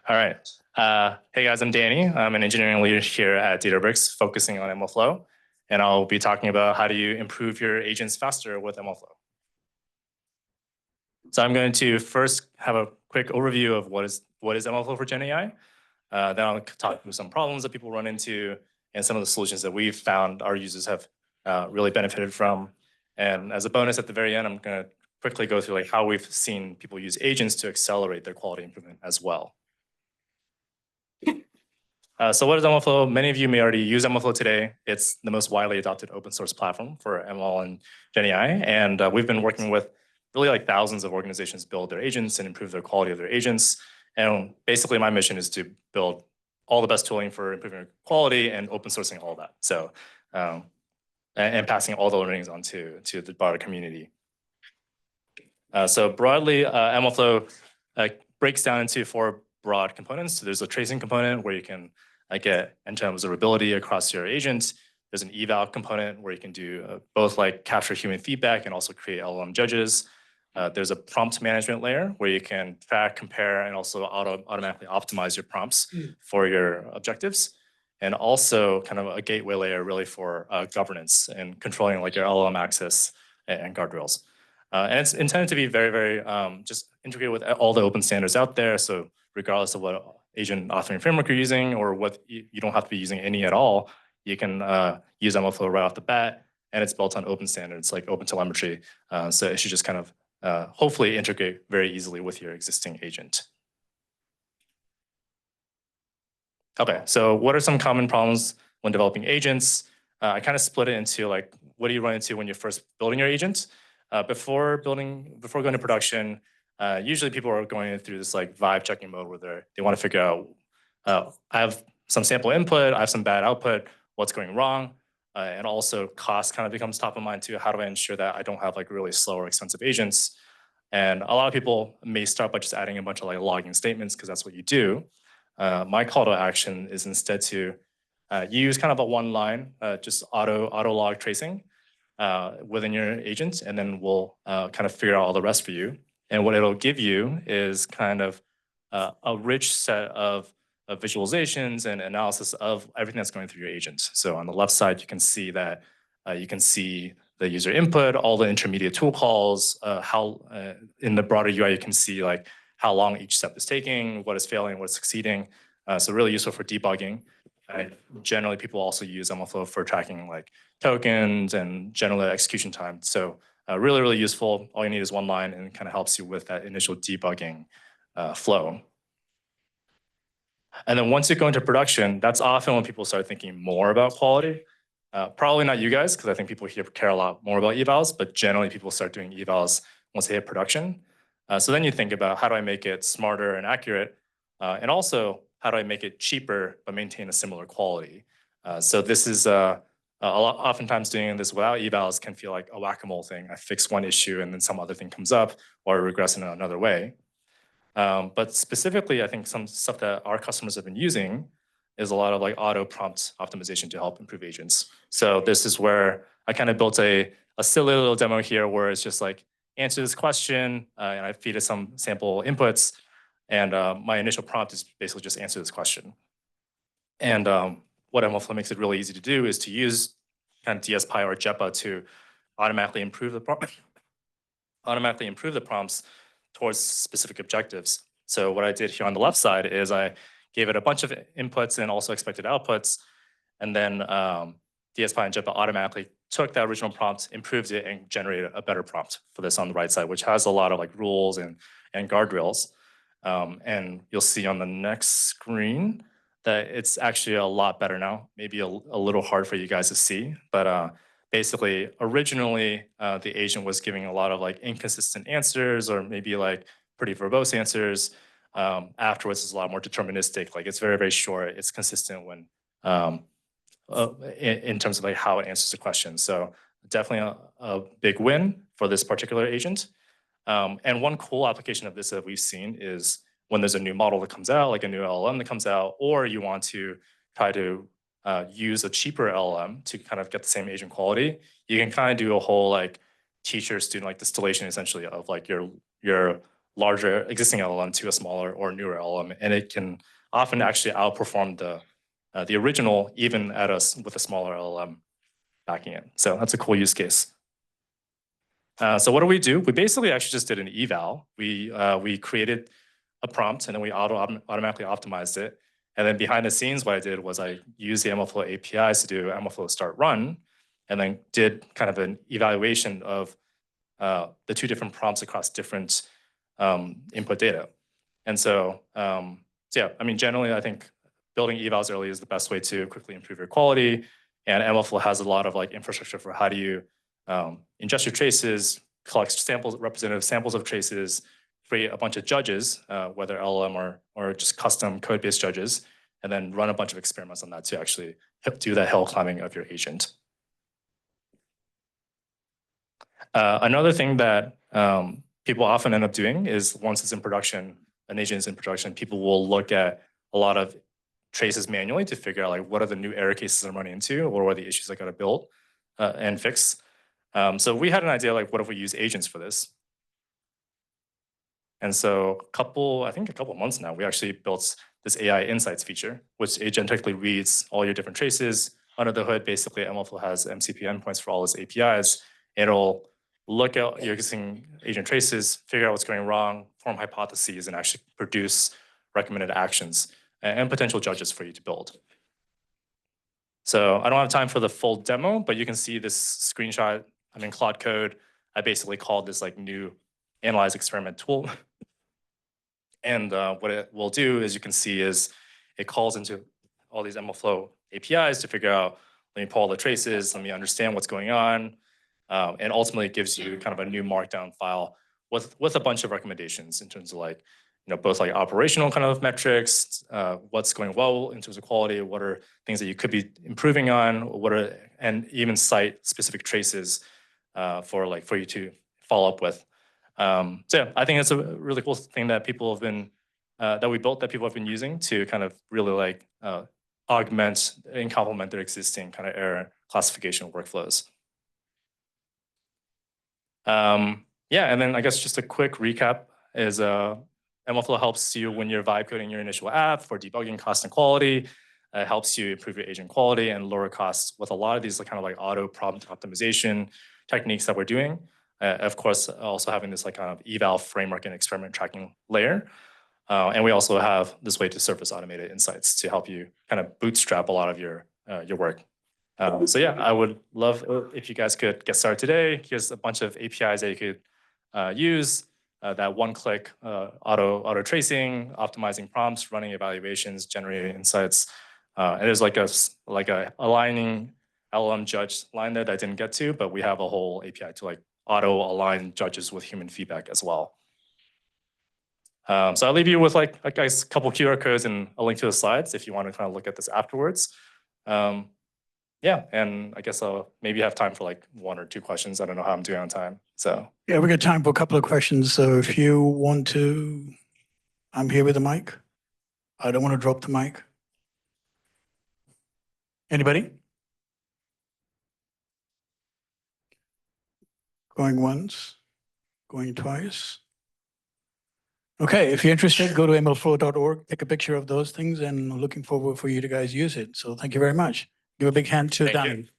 All right. Hey guys, I'm Danny. I'm an engineering leader here at Databricks, focusing on MLflow, and I'll be talking about how do you improve your agents faster with MLflow. So I'm going to first have a quick overview of what is MLflow for Gen AI. Then I'll talk through some problems that people run into and some of the solutions that we've found our users have really benefited from. And as a bonus at the very end, I'm going to quickly go through like how we've seen people use agents to accelerate their quality improvement as well. So what is MLflow? Many of you may already use MLflow today. It's the most widely adopted open source platform for ML and Gen AI. And we've been working with really like thousands of organizations build their agents and improve the quality of their agents. And basically my mission is to build all the best tooling for improving quality and open sourcing all that. So, and passing all the learnings on to the broader community. So broadly, MLflow breaks down into 4 broad components. So there's a tracing component where you can get end-to-end observability across your agent. There's an eval component where you can do both like capture human feedback and also create LLM judges. There's a prompt management layer where you can track, compare, and also automatically optimize your prompts for your objectives. And also kind of a gateway layer really for governance and controlling like your LLM access and guardrails. And it's intended to be very, very just integrated with all the open standards out there. So regardless of what agent authoring framework you're using or what you don't have to be using any at all, you can use MLflow right off the bat. And it's built on open standards like OpenTelemetry. So it should just kind of hopefully integrate very easily with your existing agent. Okay, so what are some common problems when developing agents? I kind of split it into like, what do you run into when you're first building your agent? Before going to production, usually people are going through this like vibe checking mode where they want to figure out, I have some sample input, I have some bad output, what's going wrong? And also cost kind of becomes top of mind too. How do I ensure that I don't have like really slow or expensive agents? And a lot of people may start by just adding a bunch of like logging statements because that's what you do. My call to action is instead to use kind of a one line, just auto log tracing within your agent, and then we'll kind of figure out all the rest for you. And what it'll give you is kind of a rich set of visualizations and analysis of everything that's going through your agent. So on the left side, you can see that you can see the user input, all the intermediate tool calls, how in the broader UI, you can see like how long each step is taking, what is failing, what is succeeding. So really useful for debugging. Generally, people also use MLflow for tracking like tokens and general execution time. So really, really useful. All you need is one line and it kind of helps you with that initial debugging flow. And then once you go into production, that's often when people start thinking more about quality. Probably not you guys, because I think people here care a lot more about evals, but generally people start doing evals once they hit production. So then you think about how do I make it smarter and accurate? And also, how do I make it cheaper but maintain a similar quality? So this is oftentimes doing this without evals can feel like a whack-a-mole thing. I fix one issue and then some other thing comes up or I regress in another way. But specifically, I think some stuff that our customers have been using is a lot of like auto prompt optimization to help improve agents. So this is where I kind of built a silly little demo here where it's just like, answer this question, and I feed it some sample inputs. And my initial prompt is basically just answer this question. And what MLflow makes it really easy to do is to use kind of DSPy or JEPA to automatically improve the prompts towards specific objectives. So what I did here on the left side is I gave it a bunch of inputs and also expected outputs. And then DSPy and JEPA automatically took that original prompt, improved it, and generated a better prompt for this on the right side, which has a lot of like rules and guardrails. And you'll see on the next screen that it's actually a lot better now. Maybe a little hard for you guys to see, but basically originally the agent was giving a lot of like inconsistent answers or maybe like pretty verbose answers. Afterwards, it's a lot more deterministic. Like it's very, very short. It's consistent when in terms of like how it answers the question. So definitely a big win for this particular agent. And one cool application of this that we've seen is when there's a new model that comes out, like a new LLM that comes out, or you want to try to use a cheaper LLM to kind of get the same agent quality, you can kind of do a whole like teacher-student like distillation essentially of like your larger existing LLM to a smaller or newer LLM, and it can often actually outperform the original even with a smaller LLM backing it. So that's a cool use case. So what do? We basically actually just did an eval. We created a prompt and then we automatically optimized it. And then behind the scenes, what I did was I used the MLflow APIs to do MLflow start run, and then did kind of an evaluation of the two different prompts across different input data. And so yeah, I mean, generally, I think building evals early is the best way to quickly improve your quality. And MLflow has a lot of like infrastructure for how do you ingest your traces, collect representative samples of traces, create a bunch of judges, whether LLM or just custom code-based judges, and then run a bunch of experiments on that to actually do that hill climbing of your agent. Another thing that people often end up doing is once it's in production, an agent is in production, people will look at a lot of traces manually to figure out like what are the new error cases I'm running into, or what are the issues I got to build and fix. So we had an idea like, what if we use agents for this? And so I think a couple of months now, we actually built this AI insights feature, which agentically reads all your different traces. Under the hood, basically, MLflow has MCP endpoints for all its APIs. It'll look at your existing agent traces, figure out what's going wrong, form hypotheses, and actually produce recommended actions and potential judges for you to build. So I don't have time for the full demo, but you can see this screenshot. I'm in Claude Code. I basically called this like new analyze experiment tool. And what it will do, as you can see, is it calls into all these MLflow APIs to figure out, let me pull all the traces, let me understand what's going on. And ultimately it gives you kind of a new markdown file with a bunch of recommendations in terms of like, both like operational kind of metrics, what's going well in terms of quality, what are things that you could be improving on, and even cite specific traces for you to follow up with. So yeah, I think it's a really cool thing that people have been, that we built, that people have been using to kind of really like augment and complement their existing kind of error classification workflows. Yeah, and then I guess just a quick recap is MLflow helps you when you're vibe coding your initial app for debugging cost and quality. It helps you improve your agent quality and lower costs with a lot of these kind of like auto prompt optimization techniques that we're doing. Of course, also having this like kind of eval framework and experiment tracking layer. And we also have this way to surface automated insights to help you kind of bootstrap a lot of your work. So yeah, I would love if you guys could get started today. Here's a bunch of APIs that you could use. That one-click auto tracing, optimizing prompts, running evaluations, generating insights. And there's like a aligning LLM judge line that I didn't get to, but we have a whole API to like auto align judges with human feedback as well. So I'll leave you with like a couple QR codes and a link to the slides if you want to kind of look at this afterwards. Yeah, and I guess I'll maybe have time for like 1 or 2 questions. I don't know how I'm doing on time, so. Yeah, we got time for a couple of questions. So if you want to, I'm here with the mic. I don't want to drop the mic. Anybody? Going once, going twice. Okay, if you're interested, go to MLflow.org, take a picture of those things, and looking forward for you to guys use it. So thank you very much. Give a big hand to Danny.